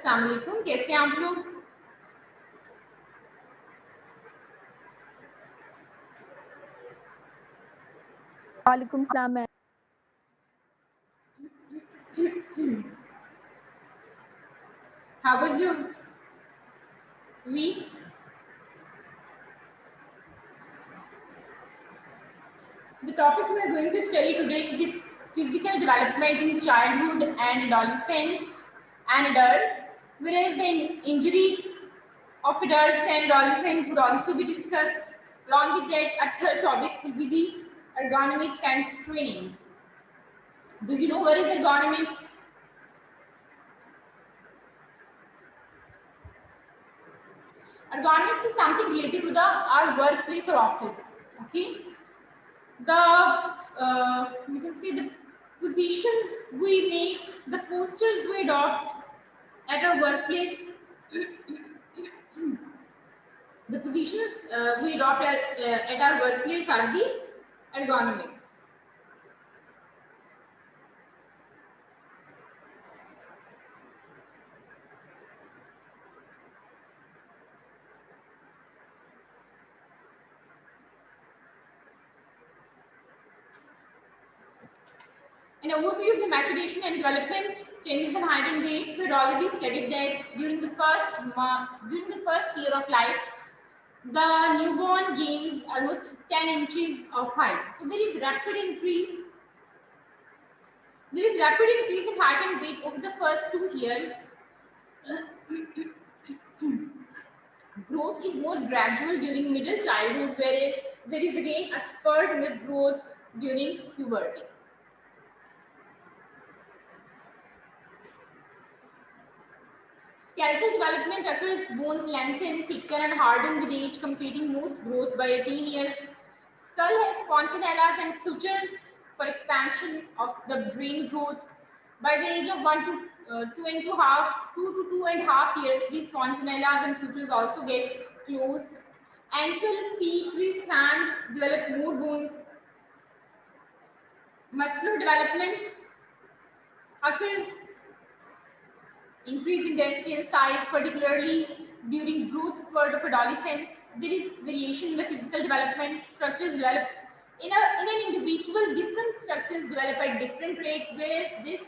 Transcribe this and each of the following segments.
अस्सलाम वालेकुम, कैसे हैं आप लोग? वालेकुम सलाम ma'am. How was your week? The topic we are going to study today is the physical development in childhood and adolescence and adults, whereas the injuries of adults and adolescents would also be discussed. Along with that, a third topic will be the ergonomics and training. Do you know what is ergonomics? Ergonomics is something related to our workplace or office. Okay, you can see the positions we make, the postures we adopt at our workplace. The positions we adopt at our workplace are the ergonomics. An overview of the maturation and development, changes in height and weight. We had already studied that during the first year of life, the newborn gains almost 10 inches of height. So there is rapid increase. There is rapid increase in height and weight over the first 2 years. Growth is more gradual during middle childhood, whereas there is again a spurt in the growth during puberty. Skeletal development occurs, bones lengthen, thicken and harden with age, completing most growth by 18 years. Skull has fontanellas and sutures for expansion of the brain growth. By the age of 1 to 2 to 2.5 years, these fontanellas and sutures also get closed. Ankle, feet, wrist, hands develop more bones. Muscular development occurs, increase in density and size, particularly during growth spurt of adolescence. There is variation in the physical development. Structures develop in an individual. Different structures develop at different rate, whereas this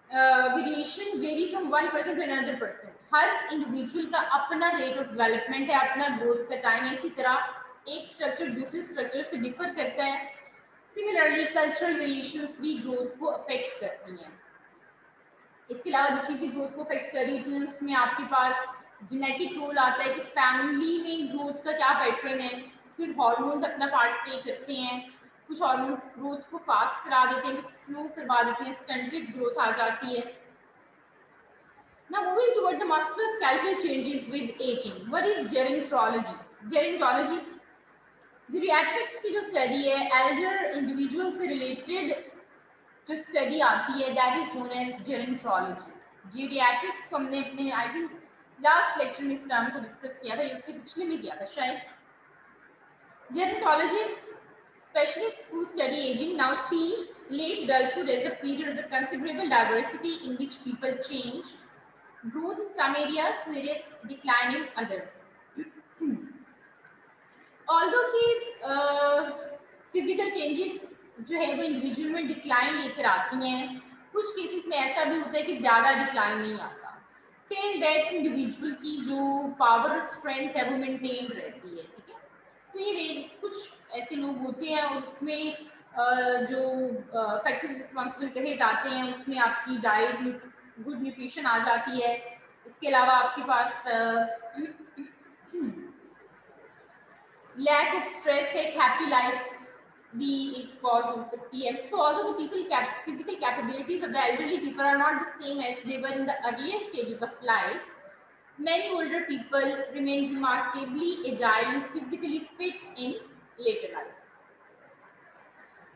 variation vary from one person to another person. Her individual का अपना rate of development है, अपना growth का time है. इसी तरह एक structure दूसरे स्ट्रक्चर से डिफर करता है. सिमिलरली कल्चरल वेरिएशंस भी ग्रोथ को अफेक्ट करती हैं. इसके अलावा जो चीज़ें ग्रोथ को अफेक्ट कर रही थी उसमें आपके पास जेनेटिक रोल आता है कि फैमिली में ग्रोथ का क्या पैटर्न है. फिर हार्मोन्स अपना पार्ट प्ले करते हैं. कुछ हार्मोन्स ग्रोथ को फास्ट करा देते हैं, कुछ स्लो करवा देते हैं, स्टंटेड ग्रोथ आ जाती है. Now moving toward the musculoskeletal changes with aging. What is gerontology? Gerontology जीरियाट्रिक्स की जो स्टडी है, एल्डर इंडिविजुअल से रिलेटेड जो स्टडी आती है, that is known as gerontology. जीरियाट्रिक्स को हमने अपने आई थिंक लास्ट लेक्चर में इस टर्म को डिस्कस किया था, या उससे पिछले में किया था शायद. जेरोंटोलॉजिस्ट specialists who study aging now see late adulthood as a period of the considerable diversity in which people change, growth in some areas whereas decline in others. Although कि फिजिकल चेंजेस जो है वो इंडिविजुअल में decline लेकर आती हैं, कुछ cases में ऐसा भी होता है कि ज़्यादा डिक्लाइन नहीं आता. टिल डेथ इंडिविजुअल की जो पावर स्ट्रेंथ है वो मेंटेन रहती है. ठीक है, तो ये कुछ ऐसे लोग होते हैं और उसमें जो फैक्टर्स रिस्पॉन्सिबल कहे जाते हैं उसमें आपकी डाइट, गुड न्यूट्रिशन आ जाती है. इसके अलावा आपके पास लैक ऑफ स्ट्रेस, एक हैप्पी लाइफ भी एक कॉज हो सकती है. So although the physical capabilities of the elderly people are not the same as they were in the earlier stages of life, many older people remain remarkably agile and physically fit in later life.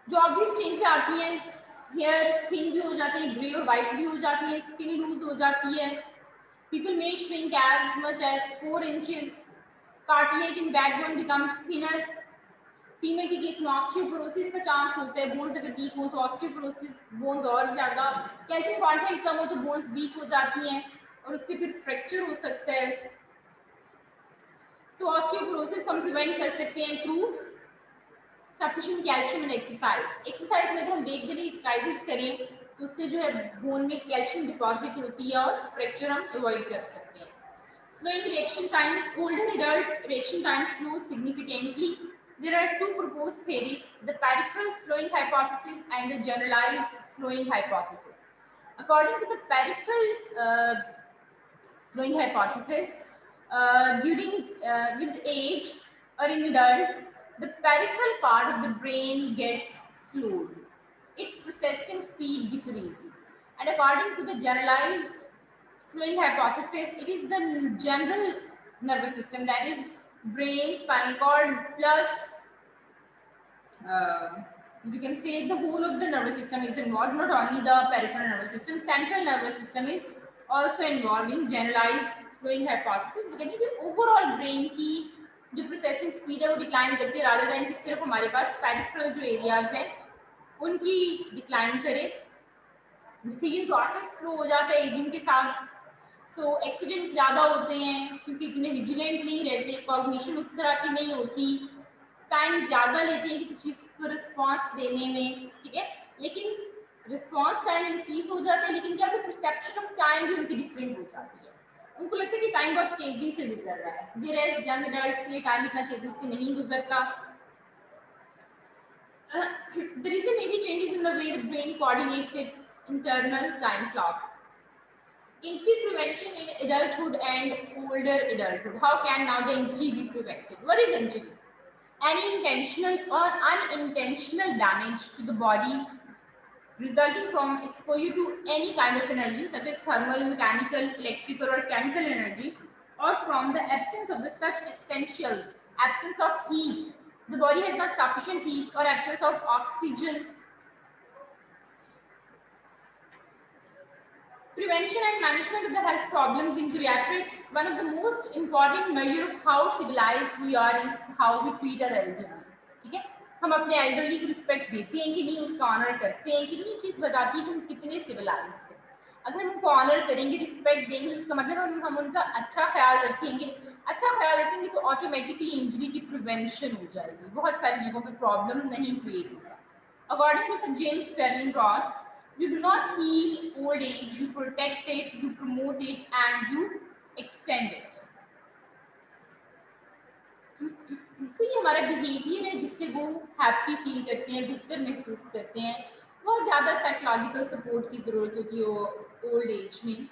जो obvious changes आती हैं, hair thin भी हो जाती है, grey और white भी हो जाती है, स्किन लूज हो जाती है. People may shrink as much as 4 inches. Cartilage in backbone becomes thinner. Female के केस में ऑस्टियोपोरोसिस का चांस होता है. बोन्स अगर वीक हो तो ऑस्टियोपोरोसिस बोन्स और ज़्यादा. कैल्शियम कंटेंट कम हो तो बोन्स वीक हो जाती हैं. और उससे फिर फ्रैक्चर हो सकता है। सो ऑस्टियोपोरोसिस को हम प्रिवेंट कर सकते हैं through sufficient calcium and exercise. Exercise में अगर हम डेली एक्सरसाइजेस करें तो उससे जो है बोन में कैल्शियम डिपॉजिट होती है और फ्रैक्चर हम अवॉइड कर सकते हैं। Slowing reaction time, older adults reaction time slows significantly. There are two proposed theories, the peripheral slowing hypothesis and the generalized slowing hypothesis. According to the peripheral slowing hypothesis, during with age or in adults, the peripheral part of the brain gets slowed. Its processing speed decreases. And according to the generalized slowing hypothesis, it is the general nervous system, that is brain, spinal cord, plus you can say the whole of the nervous system is involved, not only the peripheral nervous system. Central nervous system is also involved in generalized slowing hypothesis. यानी कि overall brain की जो processing speed है वो decline करती है, rather than कि सिर्फ हमारे पास पेरिफेरल जो एरियाज हैं उनकी डिक्लाइन करे। डिसीजन प्रोसेस स्लो हो जाता है एजिंग के साथ। सो एक्सीडेंट्स ज़्यादा होते हैं क्योंकि इतने विजिलेंट नहीं रहते, कॉग्निशन उस तरह की नहीं होती, टाइम ज़्यादा लेते हैं किसी चीज़ को रिस्पॉन्स देने में, ठीक है। लेकिन रिस्पॉन्स टाइम इंक्रीज हो जाता है, लेकिन क्या परसेप्शन ऑफ टाइम भी उनकी डिफरेंट हो जाती है। उनको लगता है कि टाइम बहुत तेज़ी से गुजर रहा है, वेयरएज यंग एडल्ट्स के लिए टाइम इतना तेज़ी से नहीं गुजरता। The reason may be changes in the way the brain coordinates its internal time clock. Injury prevention in adulthood and older adulthood. How can now the injury be prevented? What is injury? Any intentional or unintentional damage to the body resulting from exposure to any kind of energy such as thermal, mechanical, electrical or chemical energy, or from the absence of the such essentials, absence of heat, the body has not sufficient heat, or absence of oxygen. Prevention and management of the health problems in geriatrics. One of the most important measure of how civilized we are is how we treat our elderly. ठीक है, हम अपने elderly को respect देते हैं कि नहीं, उसका ऑनर करते हैं कि नहीं, ये चीज़ बताती है कि हम कितने सिविलाइज्ड हैं। अगर हम उनको ऑनर करेंगे, रिस्पेक्ट देंगे, इसका मतलब हम उनका अच्छा ख्याल रखेंगे। अच्छा ख्याल रखेंगे तो ऑटोमेटिकली इंजरी की प्रिवेंशन हो जाएगी, बहुत सारी जगहों पे प्रॉब्लम नहीं क्रिएट होगा। According to sir James Sterling Ross, you do not heal old age, you protect it, you promote it and you extend it. तो ये हमारा बिहेवियर है जिससे वो हैप्पी फील करते हैं, बेहतर महसूस करते हैं। बहुत ज़्यादा साइकोलॉजिकल सपोर्ट की ज़रूरत होती है ओल्ड एज में।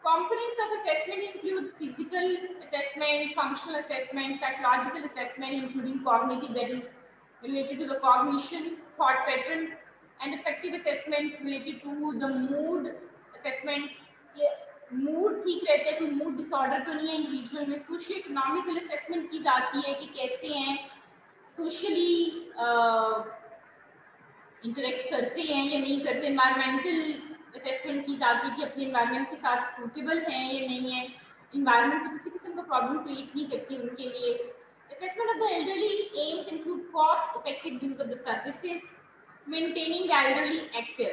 Components of assessment include physical assessment, functional assessment, psychological assessment including cognitive, that is related to the cognition, thought pattern, and effective assessment related to the mood assessment. ये mood ठीक रहता है, कोई mood disorder तो नहीं है individual में। Socio economical assessment की जाती है कि कैसे हैं, सोशली इंटरेक्ट करते हैं या नहीं करते। एनवायरमेंटल असेसमेंट की जाती है कि अपने एनवायरनमेंट के साथ सूटेबल हैं या नहीं है, इन्वायरमेंट को किसी किस्म का प्रॉब्लम क्रिएट नहीं करती उनके लिए। Assessment of the elderly AIIMS include cost effective use of the services, maintaining the elderly active,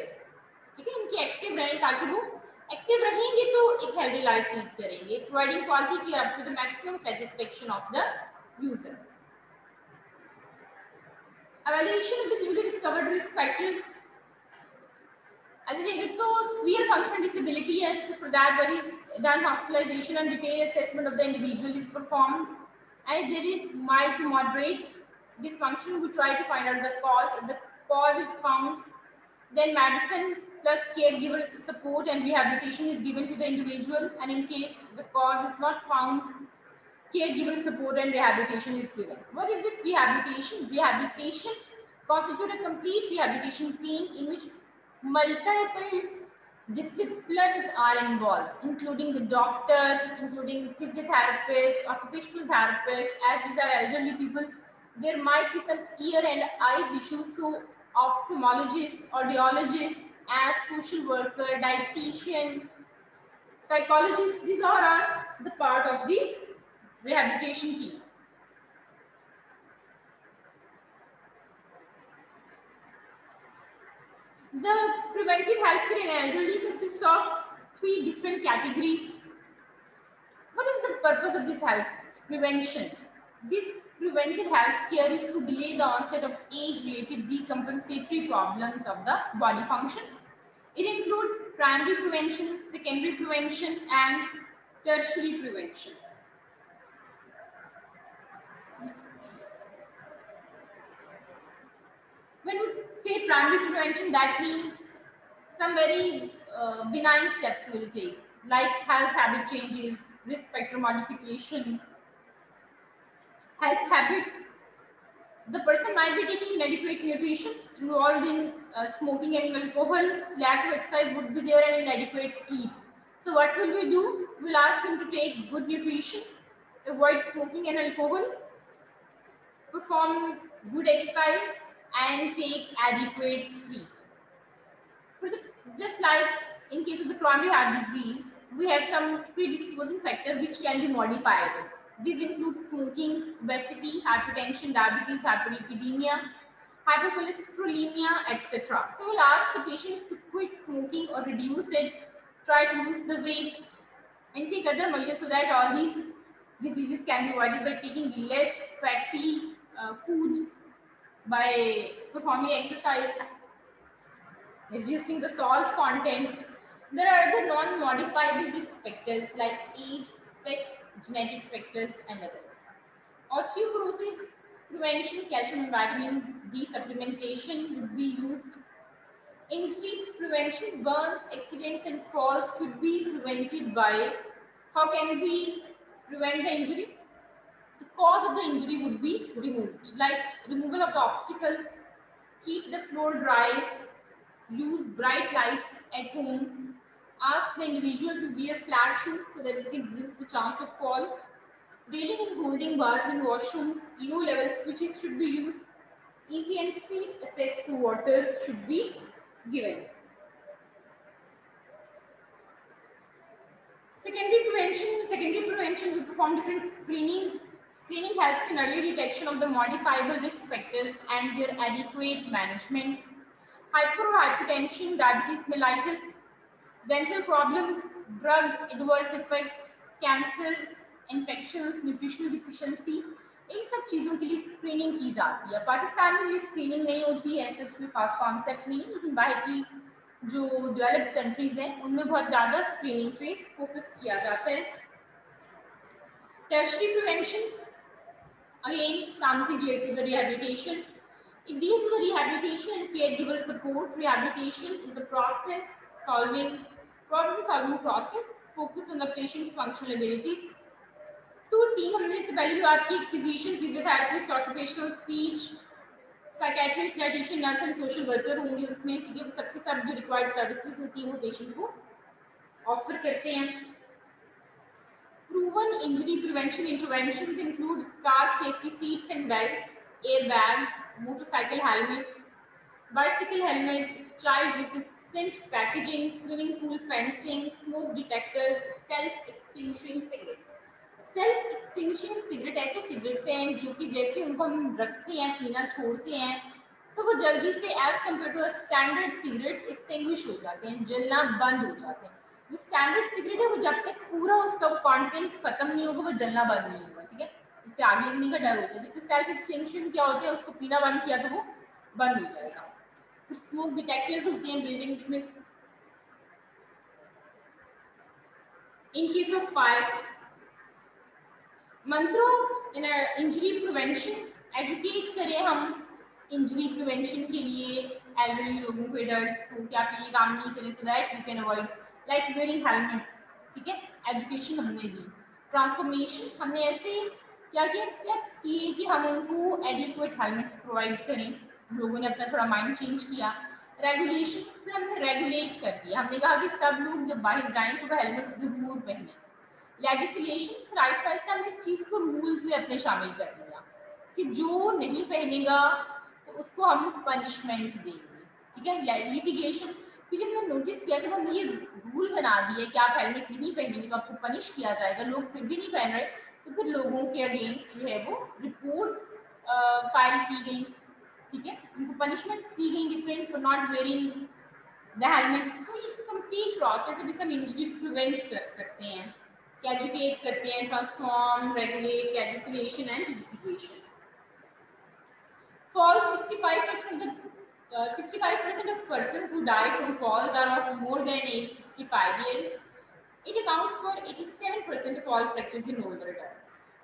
ठीक है, उनकी एक्टिव रहें ताकि वो एक्टिव रहेंगे तो एक हेल्दी लाइफ लीड करेंगे। Providing quality care up to the maximum satisfaction of the user. Evaluation of the newly discovered risk factors. अच्छा जी, एक तो severe functional disability है, तो for that what is done, hospitalization and detailed assessment of the individual is performed, and if there is mild to moderate dysfunction, we try to find out the cause. If the cause is found, then medicine plus caregivers support and rehabilitation is given to the individual, and in case the cause is not found, caregiver support and rehabilitation is given. What is this rehabilitation? Rehabilitation constitutes a complete rehabilitation team in which multiple disciplines are involved, including the doctor, including physiotherapist, occupational therapist. As these are elderly people, there might be some ear and eyes issues, so ophthalmologist, audiologist, as social worker, dietitian, psychologist, these all are the part of the rehabilitation team. The preventive healthcare in elderly consists of 3 different categories. purpose of this health prevention? This preventive health care is to delay the onset of age-related decompensatory problems of the body function. It includes primary prevention, secondary prevention, and tertiary prevention. When we say primary prevention, that means some very benign steps we will take, like health habit changes, risk factor modification, health habits. The person might be taking inadequate nutrition, involved in smoking and alcohol, lack of exercise would be there, and inadequate sleep. So what will we do? We'll ask him to take good nutrition, avoid smoking and alcohol, perform good exercise, and take adequate sleep. Just like in case of the coronary heart disease, we have some predisposing factors which can be modifiable. These include smoking, obesity, hypertension, diabetes, hyperlipidemia, hypercholesterolemia, etc. So we'll ask the patient to quit smoking or reduce it, try to lose the weight, and take other measures so that all these diseases can be avoided by taking less fatty food, by performing exercise, reducing the salt content. There are other non-modifiable risk factors like age, sex, genetic factors, and others. Osteoporosis prevention, calcium and vitamin D supplementation would be used. Injury prevention, burns, accidents, and falls should be prevented by. How can we prevent the injury? The cause of the injury would be removed, like removal of the obstacles, keep the floor dry, use bright lights at home, ask the individual to wear flat shoes so that it reduces the chance of fall, railing and holding bars in washrooms, low level switches should be used, easy and safe access to water should be given. Secondary prevention, we perform different screening. Screening helps in early detection of the modifiable risk factors and their adequate management. Hyper or hypertension, diabetes mellitus, dental problems, drug adverse effects, cancers, infections, nutritional deficiency, इन सब चीज़ों के लिए screening की जाती है. पाकिस्तान में भी screening नहीं होती है, ऐसा कोई खास कॉन्सेप्ट नहीं है, लेकिन बाहर की जो डेवलप्ड कंट्रीज हैं उनमें बहुत ज़्यादा स्क्रीनिंग पे फोकस किया जाता है. Tertiary prevention, again something related to the rehabilitation. It deals with the rehabilitation and caregiver support. Rehabilitation is the problem-solving process focused on the patient's functional abilities. So team हमने इससे पहले भी बात की, physician, physiotherapist, occupational speech, psychiatrist, dietitian, nurse and social worker होंगे उसमें, ठीक है. सबके सब जो रिक्वायर्ड सर्विसेज होती हैं वो पेशेंट को ऑफर करते हैं. Proven injury prevention interventions include car safety seats and belts, airbags, motorcycle helmets, bicycle helmet, child-resistant packaging, swimming pool fencing, smoke detectors, self-extinguishing cigarettes. Self-extinguishing cigarette ऐसे सिगरेट्स हैं जो कि जैसे उनको हम रखते हैं, पीना छोड़ते हैं, तो वो जल्दी से as compare to standard cigarette extinguish हो जाते हैं, जलना बंद हो जाते हैं. जो स्टैंडर्ड सिगरेट है वो जब तक पूरा उसका कंटेंट खत्म नहीं होगा वो जलना बंद नहीं होगा, ठीक है. इससे आग लगने का डर होता है. जबकि सेल्फ एक्सटिंक्शन क्या होता है, उसको पीना बंद किया तो वो बंद हो जाएगा. फिर स्मोक डिटेक्टर्स होते हैं बिल्डिंग्स में. इन केस ऑफ फायर, मंत्र ऑफ इंजरी प्रिवेंशन, एजुकेट करें हम इंजरी प्रिवेंशन के लिए एल्डरली लोगों को, एडल्ट्स को, कि आप ये काम नहीं करें so that you can avoid, like wearing helmets, ठीक है. एजुकेशन हमने दी. ट्रांसफॉर्मेशन, हमने ऐसे क्या किया, स्टेप्स किए कि हम उनको एडिक्वेट हेलमेट्स प्रोवाइड करें. लोगों ने अपना थोड़ा माइंड चेंज किया. रेगुलेशन, फिर हमने रेगुलेट कर दिया. हमने कहा कि सब लोग जब बाहर जाएं तो वह हेलमेट ज़रूर पहने. लेजिस्लेशन, फिर आहिस्ता आहिस्ता हमने इस चीज़ को रूल्स में अपने शामिल कर दिया कि जो नहीं पहनेगा तो उसको हम पनिशमेंट देंगे, ठीक है. लिटिगेशन, फिर जब हमने नोटिस किया कि हमने ये रूल बना दिए कि आप हेलमेट नहीं पहनेंगे तो आपको पनिश किया जाएगा, लोग फिर भी नहीं पहन रहे, तो फिर लोगों के अगेंस्ट जो है वो रिपोर्ट्स फाइल की गई, ठीक है. उनको पनिशमेंट्स दी गई different for not wearing the helmet. So ये कंप्लीट प्रोसेस है जिससे हम इंजरी प्रिवेंट कर सकते हैं. कैजुकेट करते हैं, ट्रांसफॉर्म, रेगुलेट, कैजुलेशन and litigation. Falls, 65% of persons who die from falls are of more than age 65 years. It accounts for 87% of all fractures in older adults.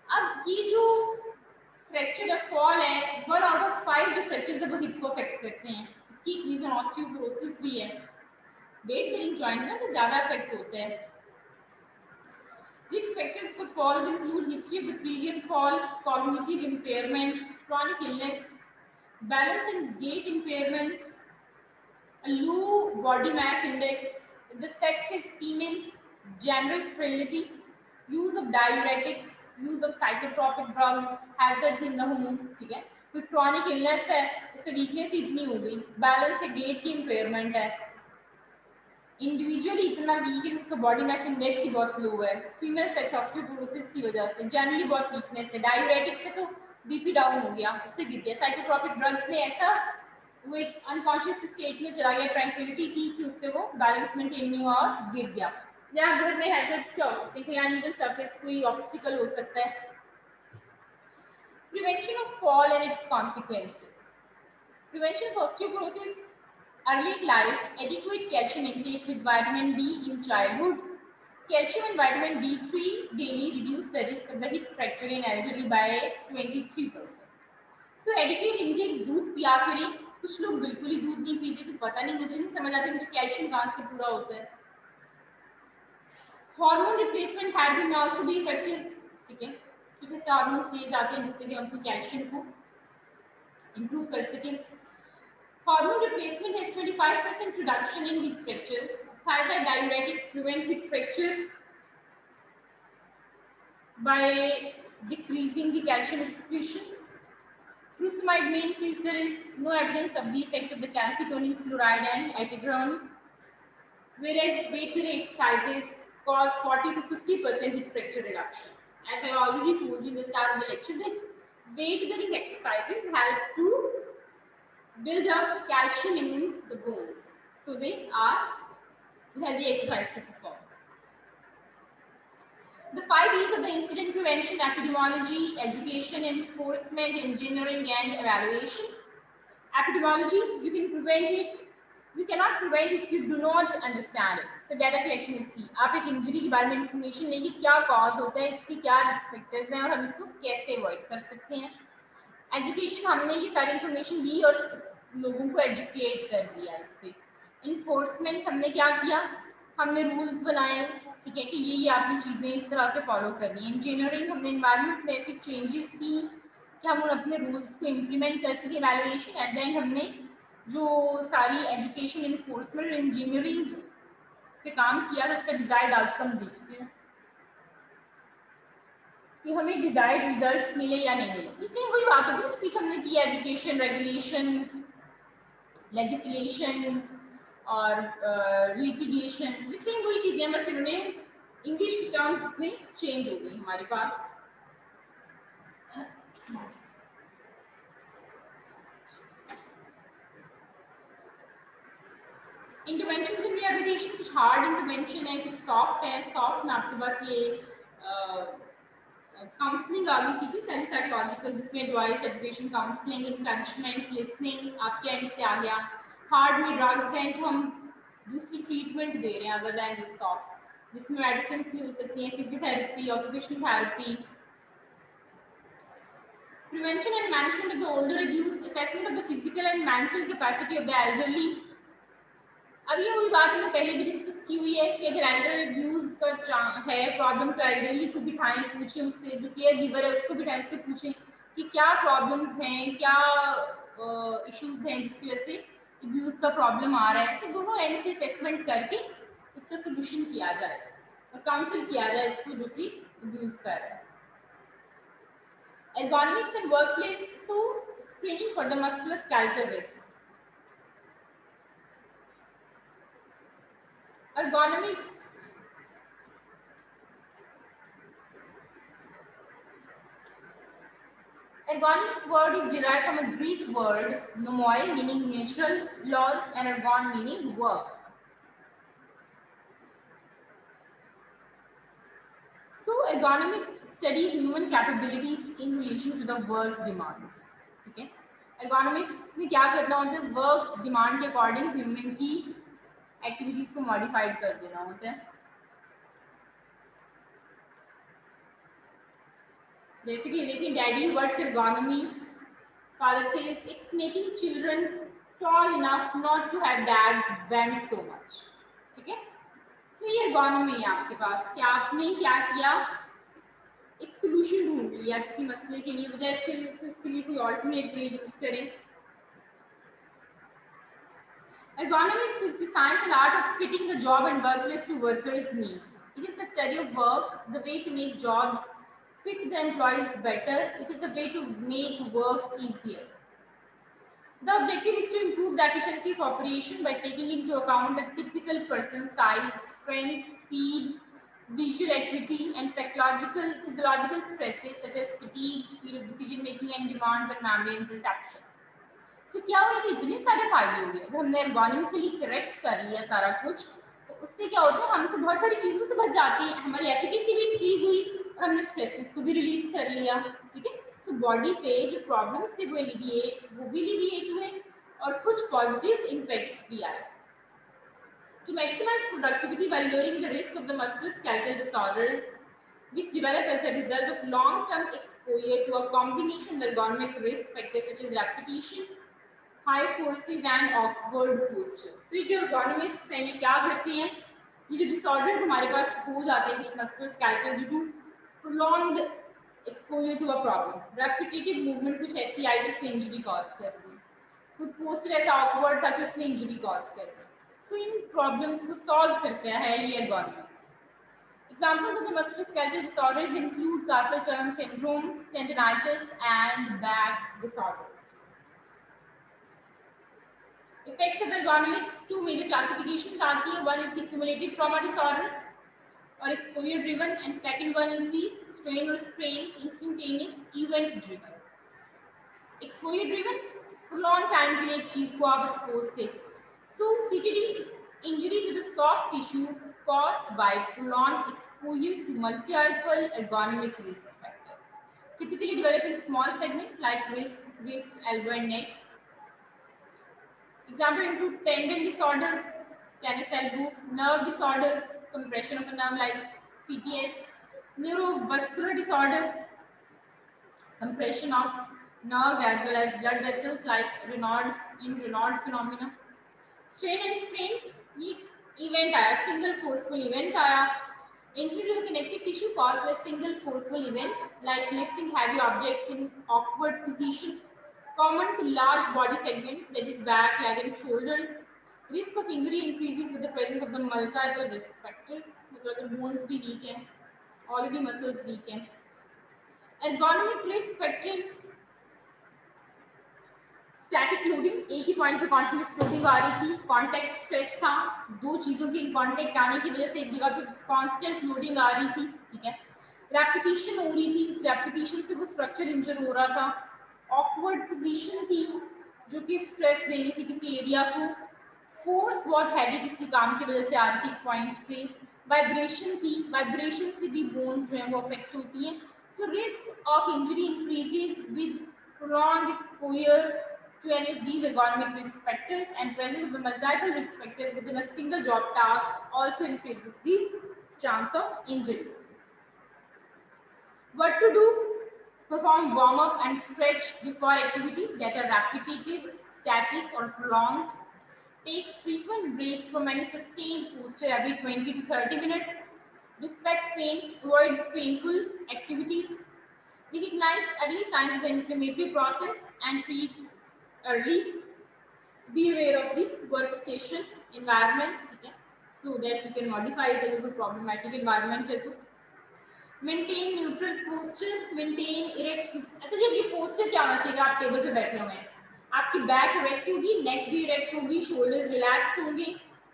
अब ये जो फ्रैक्चर ऑफ फॉल है, 1 out of 5 जो fractures है वो hip को affect करते हैं. इसकी एक रीजन ऑस्टियोपोरोसिस भी है. वेट बेरिंग जॉइंट में तो ज़्यादा अफेक्ट होता है. Risk factors for falls include history of the previous fall, cognitive impairment, chronic illness, balance and gait impairment, a low body mass index, the sex is female, general frailty, use of diuretics, use of psychotropic drugs, hazards in the home. ठीक है, कोई chronic illness है, उससे weakness इतनी हो गई, balance है, gait की impairment है, इंडिविजुअली इतना वीक है, उसका बॉडी मास इंडेक्स ही बहुत लो है, फीमेल सेक्स ऑस्टियोपोरोसिस की वजह से, जनरली बहुत वीकनेस है, डायूरेटिक से तो बीपी डाउन हो गया, उससे गिर गया, साइकोट्रोपिक ड्रग्स ने ऐसा वो एक अनकॉन्शियस स्टेट में चला गया ट्रैंक्विलिटी की कि उससे वो बैलेंस मेंटेन नहीं हुआ और गिर गया. यहाँ घर में हैजर्ड्स क्या हो सकते हैं, कोई अनइवन सरफेस, कोई ऑब्स्टिकल हो सकता है. Prevention of fall and it's consequences. Prevention of osteoporosis. Early in life, adequate calcium intake with vitamin D in childhood. Calcium and vitamin D3 daily reduce the risk of the hip fracture in elderly by 23%. So adequate intake, दूध पिया करें. कुछ लोग बिल्कुल ही दूध नहीं पीते, तो पता नहीं, मुझे नहीं समझ आती उनका कैल्शियम कहाँ से पूरा होता है. हार्मोन रिप्लेसमेंट थेरेपी में आल्सो भी इफेक्टिव. ठीक है, क्योंकि इससे हार्मोन्स दिए जाते हैं जिससे कि हम कैल्शियम को इम्प्रूव कर सकें. Hormone replacement has 25% reduction in hip fractures. Thiazide diuretics prevent hip fracture by decreasing the calcium excretion. Furosemide may increase the risk. No evidence of the effect of the calcitonin chloride and etidrone. Whereas weight-bearing exercises cause 40 to 50% hip fracture reduction. As I already told you in the start of the lecture, that weight-bearing exercises help to build up calcium in the bones, so they are healthy exercise to perform. The 5 E's of the incident prevention: epidemiology, education, enforcement, engineering and evaluation. Epidemiology, you can prevent it, you cannot prevent if you do not understand it. So data collection is key. आप एक injury के बारे में information लेंगे, क्या cause होता है, इसके क्या रिस्क फैक्टर्स हैं और हम इसको कैसे अवॉइड कर सकते हैं. एजुकेशन, हमने ये सारी इंफॉर्मेशन दी और लोगों को एजुकेट कर दिया इस पर. इन्फोर्समेंट, हमने क्या किया, हमने रूल्स बनाए. ठीक है, कि ये आपने चीज़ें इस तरह से फॉलो करनी है. इंजीनियरिंग, हमने इन्वायरमेंट में ऐसी चेंजेस की कि हम उन अपने रूल्स को इम्प्लीमेंट कर सकें. इवैल्यूएशन, एट द एंड हमने जो सारी एजुकेशन, इन्फोर्समेंट, इंजीनियरिंग पे काम किया था उसका डिजायर्ड आउटकम देखते हैं कि हमें डिजायर्ड रिजल्ट्स मिले या नहीं मिले. इसलिए वही बात होगी जो पीछे हमने किया, एजुकेशन, रेगुलेशन, लेजिस्लेशन और लिटिगेशन. इसलिए वही चीज़ें बस इन्होंने इंग्लिश की टर्म्स में चेंज हो गई हमारे पास. इंटरवेंशन इन रिहैबिलिटेशन, कुछ हार्ड इंटरवेंशन है, कुछ सॉफ्ट है. सॉफ्ट में आपके पास ये काउंसलिंग आ गई थी, सारी साइकोलॉजिकल, जिसमें advice, education, counselling, encouragement, listening आपके एंड से आ गया. हार्ड में ड्रग्स हैं जो हम दूसरी ट्रीटमेंट दे रहे हैं अदर दैन दिस सॉफ्ट, जिसमें मेडिसिन भी हो सकती हैं, physiotherapy, occupational therapy. Prevention and management of the older abuse, assessment of the physical and mental capacity of the elderly. अब ये वही बात हमने पहले भी डिस्कस की हुई है कि अगर एल्डर अब्यूज का है प्रॉब्लम, तो एल्डरली को बिठाएं, पूछें उससे, जो केयर गिवर है उसको बिठाएं, उससे पूछें कि क्या प्रॉब्लम्स हैं, क्या इश्यूज हैं जिसकी वजह से अब्यूज का प्रॉब्लम आ रहा है. तो दोनों एंड से असेसमेंट करके इसका सोल्यूशन किया जाए और काउंसिल किया जाए इसको जो कि अब्यूज कर रहा है. Ergonomics and workplace, so screening for the musculoskeletal risk. Ergonomics, ergonomic word is derived from a Greek word nomoi, meaning natural laws, and ergon meaning work. So ergonomists study human capabilities in relation to the work demands. ठीक है, ergonomists ने क्या करना होता है, work demand के according human की activities को मॉडिफाइड कर देना होता है. जैसे कि देखिए, daddy what's ergonomy, father says it's making children tall enough not to have dads bend so much. ठीक है, तो ये ergonomy है आपके पास कि आपने क्या किया, एक सोल्यूशन ढूंढ लिया किसी मसले के लिए, बजाय इसके लिए तो इसके लिए कोई ऑल्टरनेट वे यूज करें. Ergonomics is the science and art of fitting the job and workplace to workers' needs. It is the study of work, the way to make jobs fit the employees better. It is a way to make work easier. The objective is to improve the efficiency of operation by taking into account a typical person's size, strength, speed, visual acuity, and physiological stresses such as fatigue, speed of decision making, and demands on memory and perception. So क्या हुआ कि इतने सारे फायदे हो गए. अगर हमने ergonomically करेक्ट कर लिया सारा कुछ, तो उससे क्या होता है, हम तो बहुत सारी चीज़ों से बच जाते हैं, हमारी एफिकेसी भी इंक्रीज हुई और हमने स्ट्रेसेस को भी रिलीज कर लिया. ठीक है, तो बॉडी पे जो प्रॉब्लम्स थे वो भी एलिविएट हुए और कुछ पॉजिटिव इम्पैक्ट्स भी आए. To maximize productivity by lowering the risk of the musculoskeletal disorders which develop as a result of long-term exposure to a combination of ergonomic risk factors such as repetition, high forces and awkward posture. तो ये जो ergonomists हैं, ये क्या करते हैं, ये जो disorders हमारे पास हो जाते हैं कुछ musculoskeletal due to prolonged exposure to a problem, repetitive movement कुछ ऐसी आई जिससे इंजरी कॉज कर दी, कुछ पोस्टर ऐसा awkward था कि उसने इंजरी कॉज कर दी. तो इन प्रॉब्लम्स को सॉल्व करता है ये ergonomics. Examples of the musculoskeletal disorders include carpal tunnel syndrome, tendinitis, and back disorders. Effects of ergonomics, two major classifications आती है. One is the cumulative trauma disorder or exposure driven, and second one is the strain or sprain instantaneous event driven. Exposure driven, prolonged time के लिए एक चीज को आप expose थे. So CTD, injury to the soft tissue caused by prolonged exposure to multiple ergonomic risk factors, typically develop in small segments like wrist, elbow, and neck. Example include tendon disorder, tennis elbow, nerve disorder, compression of a nerve like CTS, neurovascular disorder, compression of nerves as well as blood vessels like Raynaud's phenomena. Strain and sprain, ये event आया, single forceful event आया. Injury to the connective tissue caused by single forceful event like lifting heavy objects in awkward position, common to large body segments, that is back, leg and shoulders. Risk of injury increases with the presence of the multiple risk factors. मतलब अगर bones भी weak हैं, already muscles weak हैं. Ergonomic risk factors, static loading, एक ही point पे continuous loading आ रही थी, contact stress था, दो चीजों के कॉन्टैक्ट आने की वजह से एक जगह पे कांस्टेंट लोडिंग आ रही थी. ठीक है, रेपिटेशन हो रही थी, इस रेपिटेशन से वो स्ट्रक्चर इंजर हो रहा था. ऑकवर्ड पोजीशन थी जो कि स्ट्रेस दे रही थी किसी एरिया को. फोर्स बहुत हैवी किसी काम की वजह से आ रही थी पॉइंट पे. वाइब्रेशन थी, वाइब्रेशन से भी बोन्स जो है वो अफेक्ट होती हैं. So risk of injury increases with prolonged exposure to any of these ergonomic risk factors, and presence of the multiple risk factors within a single job task also increases the chance of injury. What to do? Perform warm-up and stretch before activities that are repetitive, static or prolonged. Take frequent breaks from any sustained posture every 20 to 30 minutes. Respect pain, avoid painful activities. Recognize early signs of the inflammatory process and treat early. Be aware of the workstation environment, ठीक है, so that you can modify it अगर कोई problematic environment है तो. Maintain neutral posture, maintain erect. अच्छा जी, ये posture क्या होना चाहिए? आप टेबल पे बैठे हुए हैं, आपकी बैक इरेक्ट होगी, नेक भी इरेक्ट होगी, शोल्डर्स रिलैक्स होंगे,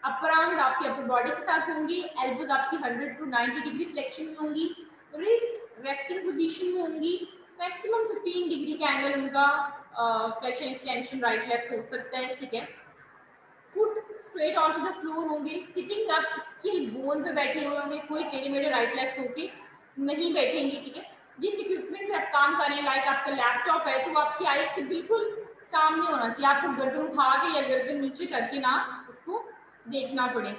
अपर आर्म्स आपके अपर बॉडी के साथ होंगे, एल्बोज आपकी 100 to 90 डिग्री फ्लेक्शन में होंगी, रिस्ट रेस्टिंग पोजीशन में होंगी, मैक्सिमम 15 डिग्री का एंगल उनका फ्लेक्शन एक्सटेंशन राइट लेफ्ट हो सकता है. ठीक है, foot straight on to the floor होंगे, सिटिंग अप स्किल बोन पे बैठे हुए होंगे, कोई टेढ़े मेढ़े राइट लेफ्ट होके नहीं बैठेंगे, ठीक है। जिस इक्विपमेंट पे आप काम कर रहे हैं, लाइक आपका लैपटॉप है, तो वो आपकी आईज के बिल्कुल सामने होना चाहिए, आपको गर्दन उठा के या गर्दन नीचे करके ना उसको देखना पड़े।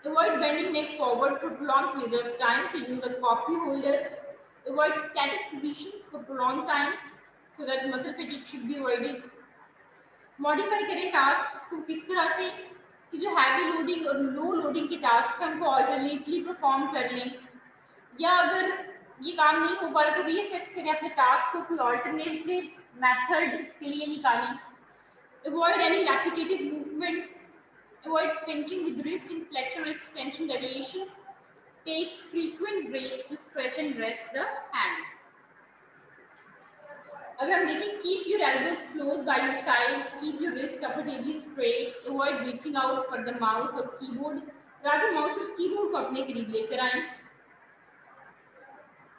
Avoid bending neck forward for prolonged period of time, so use a copy holder. Avoid static positions for prolonged time, so that muscle fatigue should be avoided. Modify करें टास्क को किस तरह से कि जो हैवी लोडिंग और लो loading के task हैं उनको ऑल्टरनेटली परफॉर्म कर लें, या अगर ये काम नहीं हो पा रहा तो रीअसेस करें अपने टास्क को, कोई ऑल्टरनेटिव मेथड इसके लिए निकालें। Avoid any repetitive movements, avoid pinching with wrist in flexion और extension deviation, take frequent breaks to stretch and rest the hands. अगर हम देखें, keep your elbows close by your side, keep your wrist comfortably straight, avoid reaching out for the mouse और keyboard, rather mouse और keyboard को अपने करीब लेकर आएं।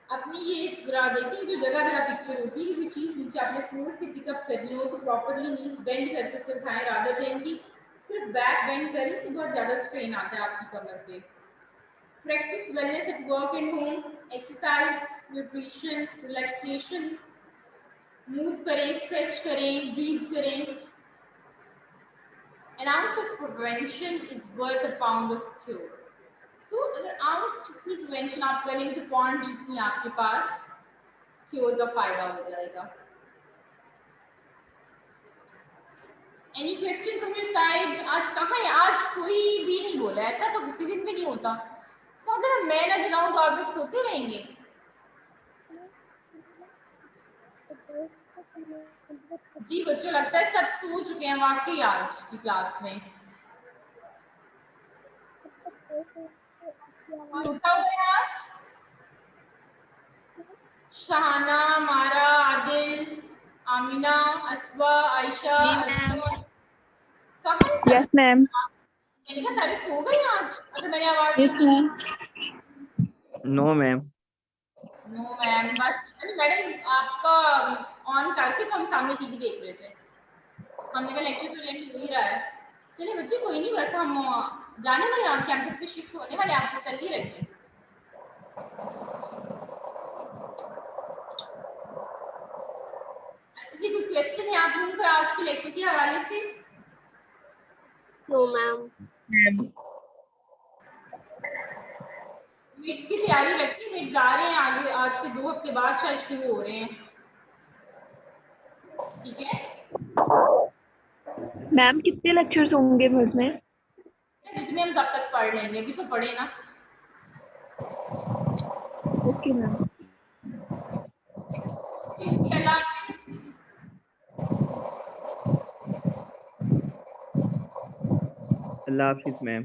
अपनी ये जरा देखिए, जो जगह जगह पिक्चर होती है कि कोई चीज़ नीचे आपने फ्लोर से पिकअप करनी हो तो प्रॉपरली नीज बेंड करके उसे उठाएं, रादर देन कि सिर्फ बैक बेंड करें, इससे बहुत ज़्यादा स्ट्रेन आता है आपकी कमर पे। Practice wellness at work and home, exercise, nutrition, relaxation, move करें, स्ट्रेच करें, ब्रीथ करें। An ounce of prevention is worth a pound of cure. So अगर ounce जितनी prevention आप करेंगे तो pound जितनी आपके पास cure का फायदा हो जाएगा। Any question from your side? आज कहाँ है? आज कोई भी नहीं बोला, ऐसा तो किसी दिन भी नहीं होता। तो अगर मैं ना जलाऊं तो आप लोग सोते रहेंगे? जी बच्चों, लगता है सब सो चुके हैं वाकई आज की क्लास में। कोई उठा हुआ है आज? शहाना, मारा, आदिल, आमिना, अस्वा, आयशा, कहाँ है सब? Yes ma'am. मैंने कहा सारे सो गए आज, अगर मैंने आवाज yes ma'am. No ma'am. No ma'am, बस अरे मैडम आपका ऑन करके तो हम सामने टीवी देख रहे थे, हमने कहा लेक्चर तो एंड हो ही रहा है। चलिए बच्चे कोई नहीं, बस हम जाने वाले ऑन कैंपस पे शिफ्ट होने वाले, आप तसल्ली रखें। जी कोई क्वेश्चन है आप लोगों का आज के लेक्चर के हवाले से? No ma'am. मिड्स की तैयारी रखिए, मिड्स आ रहे हैं आगे, आज से 2 हफ्ते बाद शायद शुरू हो रहे हैं, ठीक है। मैम कितने लेक्चर्स होंगे भर में? जितने हम तब तक पढ़ लेंगे, अभी तो पढ़े ना। Okay ma'am. अल्लाह हाफिज मैम।